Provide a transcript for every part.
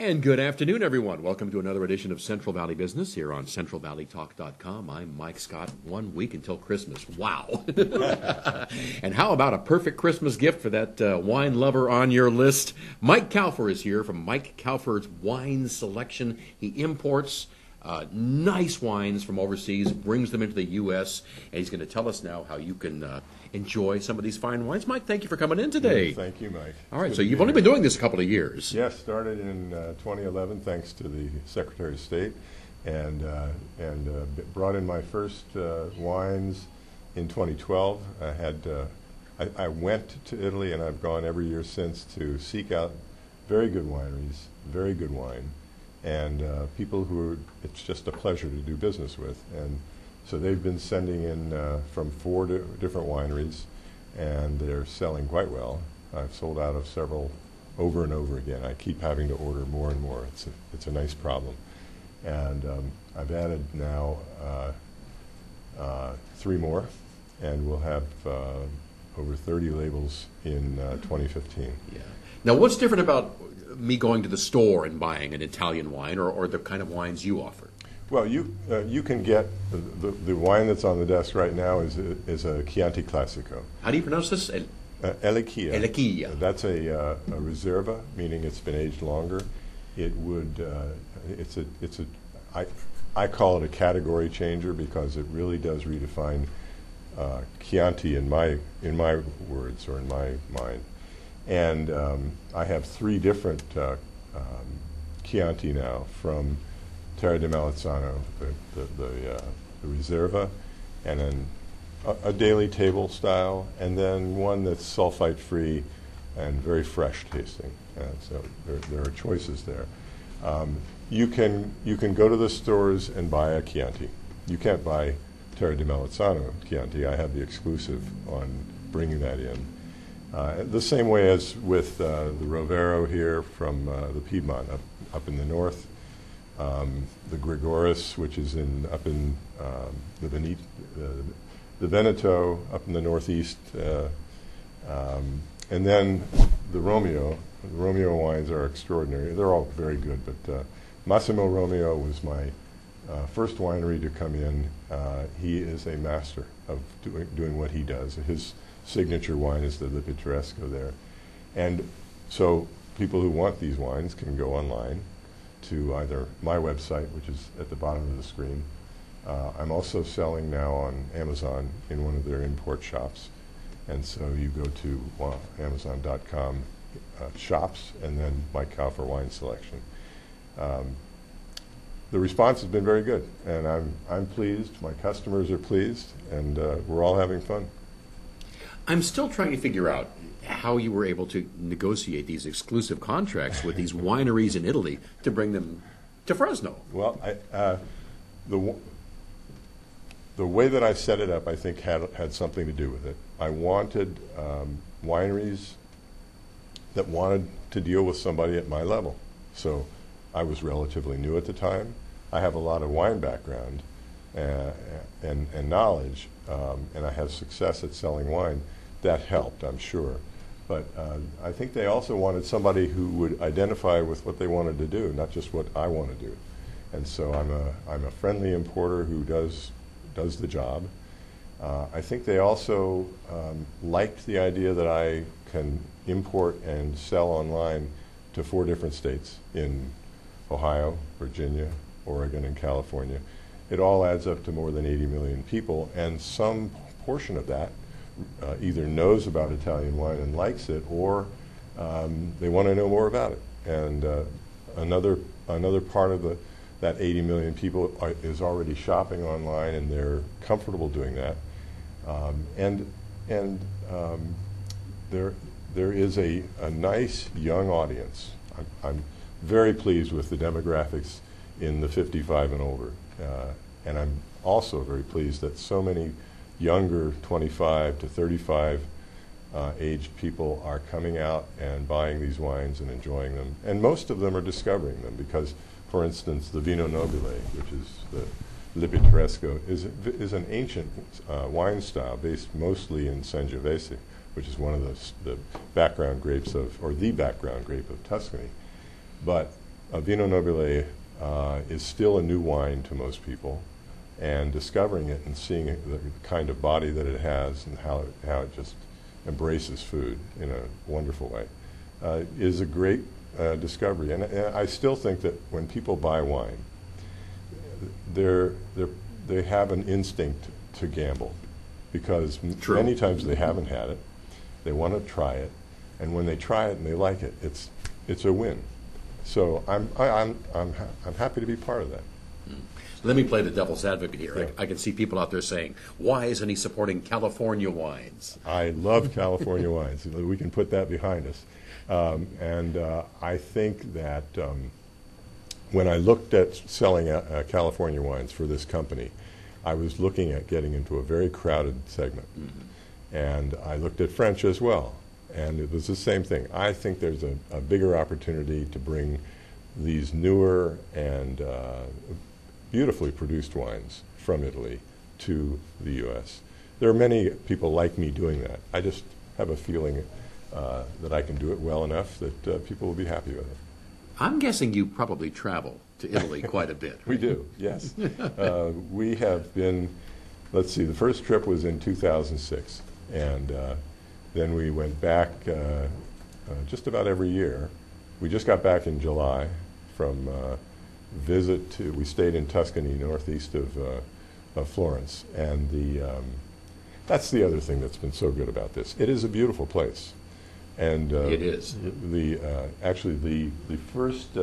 And good afternoon, everyone. Welcome to another edition of Central Valley Business here on CentralValleyTalk.com. I'm Mike Scott. 1 week until Christmas. Wow. And how about a perfect Christmas gift for that wine lover on your list? Mike Kaufher is here from Mike Kaufher's Wine Selection. He imports nice wines from overseas, brings them into the U.S., and he's going to tell us now how you can enjoy some of these fine wines. Mike, thank you for coming in today. Thank you, Mike. All right, so you've only been doing this a couple of years. Yes, started in 2011 thanks to the Secretary of State, and brought in my first wines in 2012. I went to Italy, and I've gone every year since to seek out very good wineries, very good wine, and people who it's just a pleasure to do business with. And so they've been sending in from 4 different wineries, and they're selling quite well. I've sold out of several over and over again. I keep having to order more and more. It's a nice problem. And I've added now 3 more, and we'll have over 30 labels in 2015. Yeah. Now, what's different about me going to the store and buying an Italian wine or the kind of wines you offer? Well, you can get the wine that's on the desk right now is a Chianti Classico. How do you pronounce this? Elecchia. Elecchia. That's a Reserva, meaning it's been aged longer. It would I call it a category changer because it really does redefine Chianti in my words or in my mind. And I have 3 different Chianti now, from Terra di Malazzano, the Reserva, and then a daily table style, and then one that's sulfite-free and very fresh tasting. So there are choices there. You can go to the stores and buy a Chianti. You can't buy Terra di Malazzano Chianti. I have the exclusive on bringing that in. The same way as with the Rovero here from the Piedmont up in the north. The Gregoris, which is up in the Veneto up in the northeast, and then the Romeo. The Romeo wines are extraordinary. They're all very good, but Massimo Romeo was my first winery to come in. He is a master of doing what he does. His signature wine is the Lipitresco there. And so people who want these wines can go online to either my website, which is at the bottom of the screen. I'm also selling now on Amazon in one of their import shops. And so you go to Amazon.com shops and then Mike Kaufher Wine Selection. The response has been very good, and I'm pleased. My customers are pleased, and we're all having fun. I'm still trying to figure out how you were able to negotiate these exclusive contracts with these wineries in Italy to bring them to Fresno. Well, the way that I set it up, I think, had something to do with it. I wanted wineries that wanted to deal with somebody at my level. So I was relatively new at the time. I have a lot of wine background and knowledge, and I have success at selling wine. That helped, I'm sure. But I think they also wanted somebody who would identify with what they wanted to do, not just what I want to do. And so I'm a friendly importer who does the job. I think they also liked the idea that I can import and sell online to 4 different states in Ohio, Virginia, Oregon, and California. It all adds up to more than 80 million people, and some portion of that either knows about Italian wine and likes it, or they want to know more about it. And another part of that 80 million people is already shopping online, and they're comfortable doing that. There is a nice young audience. I'm very pleased with the demographics in the 55 and older, and I'm also very pleased that so many younger 25 to 35 aged people are coming out and buying these wines and enjoying them. And most of them are discovering them because, for instance, the Vino Nobile, which is the Lipitresco, is an ancient wine style based mostly in Sangiovese, which is one of the background grapes of, or the background grape of Tuscany. But Vino Nobile is still a new wine to most people, and discovering it and seeing the kind of body that it has and how it just embraces food in a wonderful way is a great discovery. And I still think that when people buy wine, they have an instinct to gamble, because many times they haven't had it, they want to try it, and when they try it and they like it, it's a win. So I'm happy to be part of that. Let me play the devil's advocate here. Yeah. I can see people out there saying, why isn't he supporting California wines? I love California wines. We can put that behind us. I think that when I looked at selling California wines for this company, I was looking at getting into a very crowded segment. Mm-hmm. And I looked at French as well. And it was the same thing. I think there's a bigger opportunity to bring these newer and beautifully produced wines from Italy to the U.S. There are many people like me doing that. I just have a feeling that I can do it well enough that people will be happy with it. I'm guessing you probably travel to Italy quite a bit. Right? We do, yes. We have been, let's see, the first trip was in 2006, and then we went back just about every year. We just got back in July from we stayed in Tuscany, northeast of Florence, and that's the other thing that's been so good about this. It is a beautiful place, and it is. Actually the first.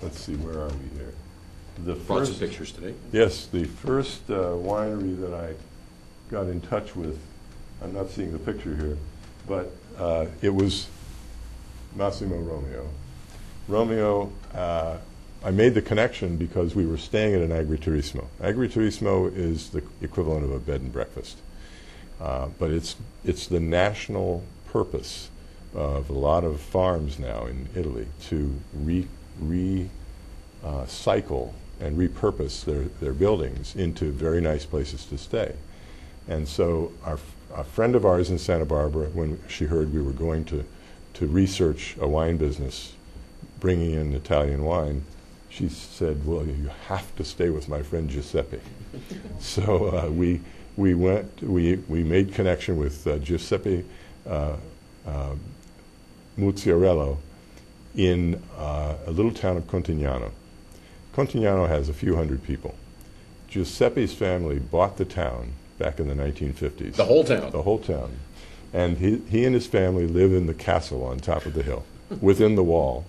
Let's see, where are we here? Brought some pictures today. Yes, the first winery that I got in touch with. I'm not seeing the picture here, but it was Massimo Romeo. Romeo. I made the connection because we were staying at an agriturismo. Agriturismo is the equivalent of a bed and breakfast, but it's the national purpose of a lot of farms now in Italy to recycle and repurpose their buildings into very nice places to stay. And so a friend of ours in Santa Barbara, when she heard we were going to research a wine business, bringing in Italian wine, she said, well, you have to stay with my friend Giuseppe. So we made connection with Giuseppe Muzziarello in a little town of Contignano. Contignano has a few hundred people. Giuseppe's family bought the town back in the 1950s. The whole town? The whole town. And he and his family live in the castle on top of the hill, within the wall.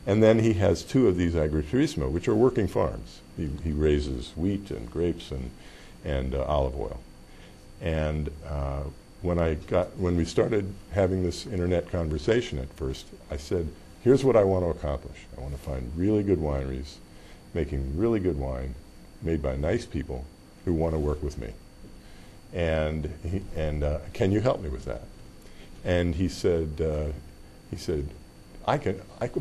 And then he has two of these agriturismo, which are working farms. He raises wheat and grapes and olive oil. And when we started having this internet conversation at first, I said, here's what I want to accomplish. I want to find really good wineries, making really good wine, made by nice people who want to work with me. And can you help me with that? And he said, of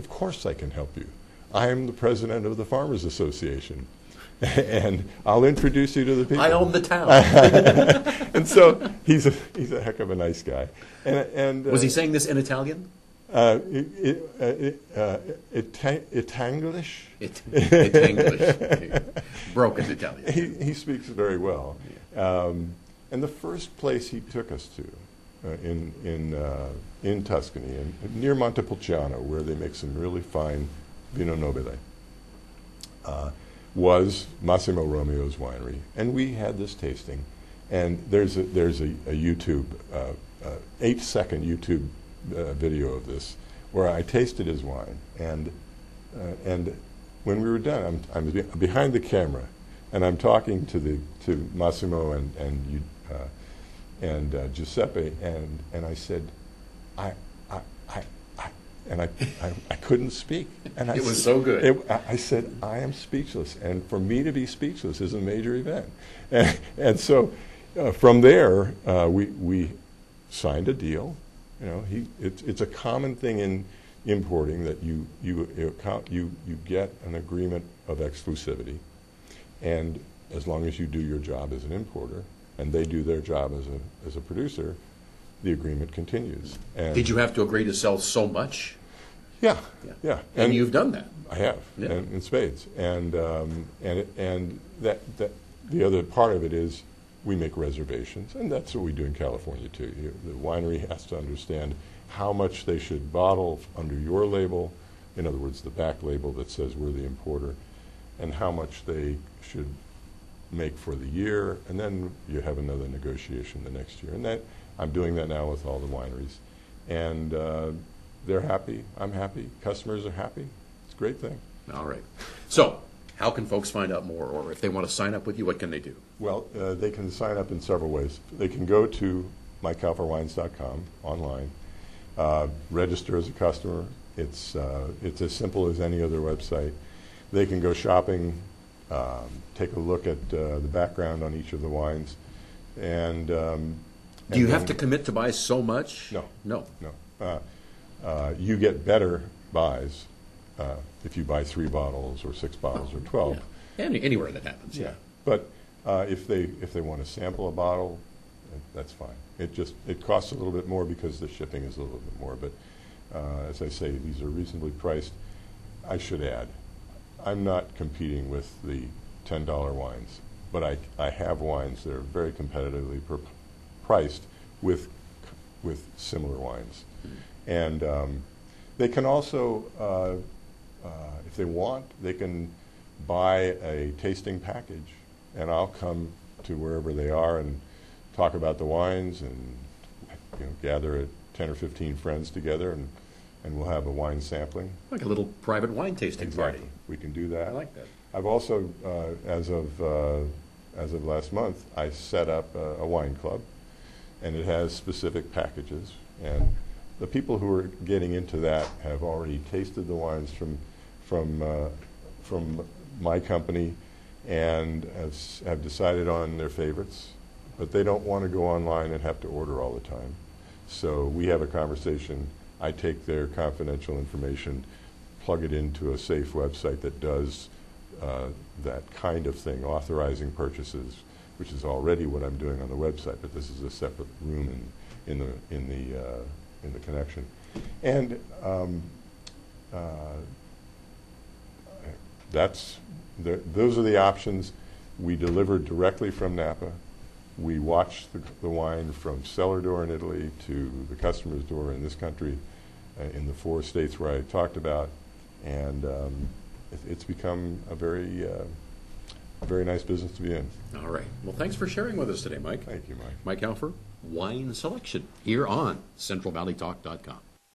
course I can help you. I am the president of the Farmers Association, and I'll introduce you to the people. I own the town. And so he's a heck of a nice guy. And was he saying this in Italian? Itanglish? Itanglish. Broken Italian. He speaks very well. Yeah. And the first place he took us to in Tuscany, near Montepulciano, where they make some really fine Vino Nobile, was Massimo Romeo's winery, and we had this tasting. And there's a YouTube 8-second YouTube video of this where I tasted his wine, and when we were done, I'm behind the camera, and I'm talking to Massimo and Giuseppe, and I said, I couldn't speak. And it was so good. I said, I am speechless, and for me to be speechless is a major event. And so from there, we signed a deal. You know, it's a common thing in importing that you get an agreement of exclusivity, and as long as you do your job as an importer, and they do their job as a producer, the agreement continues. And did you have to agree to sell so much? Yeah, Yeah. yeah. And you've done that. I have, Yeah. and in spades. And that the other part of it is we make reservations, and that's what we do in California too. The winery has to understand how much they should bottle under your label, in other words, the back label that says we're the importer, and how much they should make for the year, and then you have another negotiation the next year. And that I'm doing that now with all the wineries, and they're happy. I'm happy. Customers are happy. It's a great thing. All right. So, how can folks find out more, or if they want to sign up with you, what can they do? Well, they can sign up in several ways. They can go to mykaufherwines.com online, register as a customer. It's as simple as any other website. They can go shopping, take a look at the background on each of the wines, and Do you have to commit to buy so much? No. No. No. You get better buys if you buy 3 bottles or 6 bottles or 12. Yeah. Anywhere that happens. Yeah. But if they want to sample a bottle, that's fine. It costs a little bit more because the shipping is a little bit more. But as I say, these are reasonably priced. I should add, I'm not competing with the $10 wines, but I have wines that are very competitively priced with similar wines. And they can also, if they want, they can buy a tasting package, and I'll come to wherever they are and talk about the wines, and gather 10 or 15 friends together, and we'll have a wine sampling. Like a little private wine tasting Exactly. party. We can do that. I like that. I've also, as of last month, I set up a wine club, and it has specific packages. And the people who are getting into that have already tasted the wines from my company, and have decided on their favorites. But they don't want to go online and have to order all the time. So we have a conversation. I take their confidential information, plug it into a safe website that does that kind of thing, authorizing purchases, which is already what I'm doing on the website, but this is a separate room in the connection. And those are the options. We deliver directly from Napa. We watch the wine from cellar door in Italy to the customer's door in this country, in the 4 states where I talked about, and it's become a very nice business to be in. All right. Well, thanks for sharing with us today, Mike. Thank you, Mike. Mike Kaufher, Wine Selection, here on CentralValleyTalk.com.